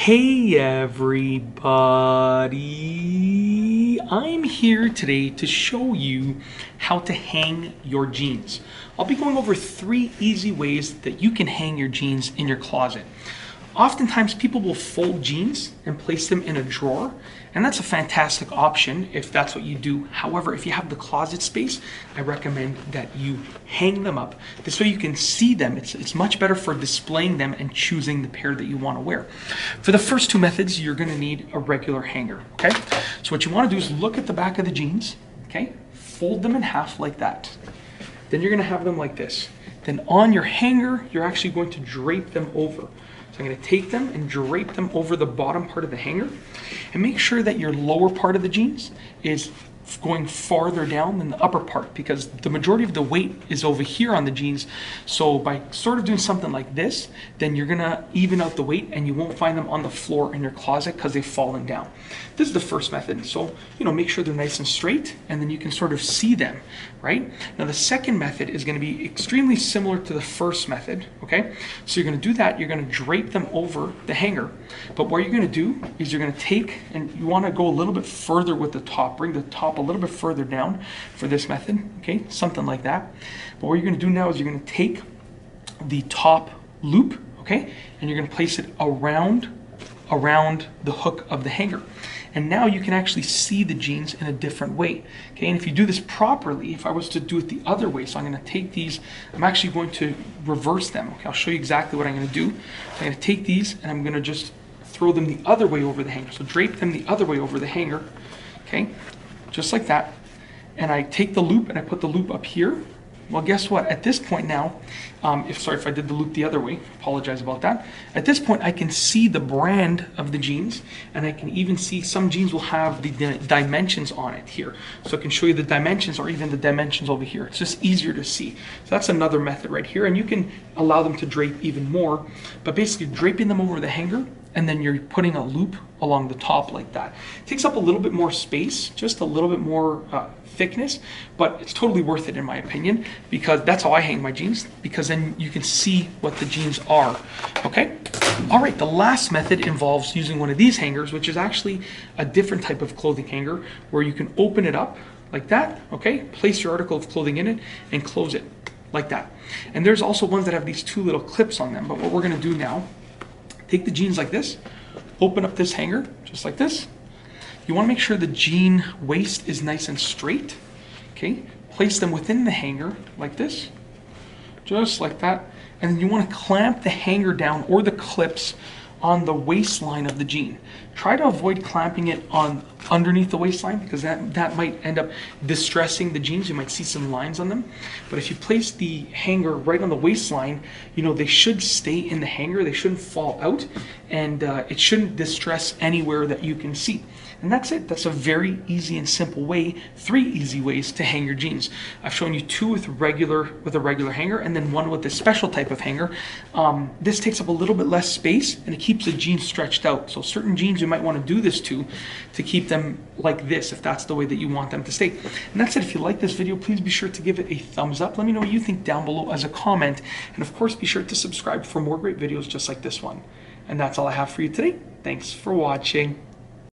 Hey everybody, I'm here today to show you how to hang your jeans. I'll be going over 3 easy ways that you can hang your jeans in your closet. Oftentimes people will fold jeans and place them in a drawer, and that's a fantastic option if that's what you do. However, if you have the closet space, I recommend that you hang them up. This way you can see them. It's much better for displaying them and choosing the pair that you want to wear. For the first 2 methods, you're going to need a regular hanger, okay? So what you want to do is look at the back of the jeans, okay? Fold them in half like that. Then you're going to have them like this. Then on your hanger, you're actually going to drape them over. So I'm going to take them and drape them over the bottom part of the hanger, and make sure that your lower part of the jeans is going farther down than the upper part, because the majority of the weight is over here on the jeans. So by sort of doing something like this, then you're gonna even out the weight and you won't find them on the floor in your closet because they've fallen down. This is the first method. So, make sure they're nice and straight, and then you can sort of see them, right? Now the second method is gonna be extremely similar to the first method, okay? So you're gonna do that, you're gonna drape them over the hanger. But what you're gonna do is you're gonna take, and you wanna go a little bit further with the top, bring the top a little bit further down for this method, okay? Something like that. But what you're gonna do now is you're gonna take the top loop, okay? And you're gonna place it around the hook of the hanger. And now you can actually see the jeans in a different way, okay? And if you do this properly, if I was to do it the other way, so I'm gonna take these, I'm actually going to reverse them, okay? I'll show you exactly what I'm gonna do. I'm gonna take these and I'm gonna just throw them the other way over the hanger. So drape them the other way over the hanger, okay? Just like that. And I take the loop and I put the loop up here. Well, guess what? At this point now, if I did the loop the other way, apologize about that. At this point, I can see the brand of the jeans, and I can even see some jeans will have the dimensions on it here. So I can show you the dimensions, or even the dimensions over here. It's just easier to see. So that's another method right here, and you can allow them to drape even more, but basically draping them over the hanger, and then you're putting a loop along the top like that. It takes up a little bit more space, just a little bit more thickness, but it's totally worth it in my opinion, because that's how I hang my jeans, because then you can see what the jeans are, okay? All right, the last method involves using one of these hangers, which is actually a different type of clothing hanger, where you can open it up like that, okay? Place your article of clothing in it and close it like that. And there's also ones that have these 2 little clips on them, but what we're gonna do now, take the jeans like this, open up this hanger, just like this. You want to make sure the jean waist is nice and straight, okay? Place them within the hanger like this, just like that. And then you want to clamp the hanger down, or the clips, on the waistline of the jean. Try to avoid clamping it on underneath the waistline, because that might end up distressing the jeans. You might see some lines on them. But if you place the hanger right on the waistline, they should stay in the hanger. They shouldn't fall out, and it shouldn't distress anywhere that you can see. And that's it. That's a very easy and simple way, 3 easy ways to hang your jeans. I've shown you 2 with a regular hanger, and then 1 with this special type of hanger. This takes up a little bit less space, and it keeps the jeans stretched out. So certain jeans you might want to do this to keep them like this, if that's the way that you want them to stay. And that's it. If you like this video, please be sure to give it a thumbs up. Let me know what you think down below as a comment. And of course, be sure to subscribe for more great videos just like this one. And that's all I have for you today. Thanks for watching.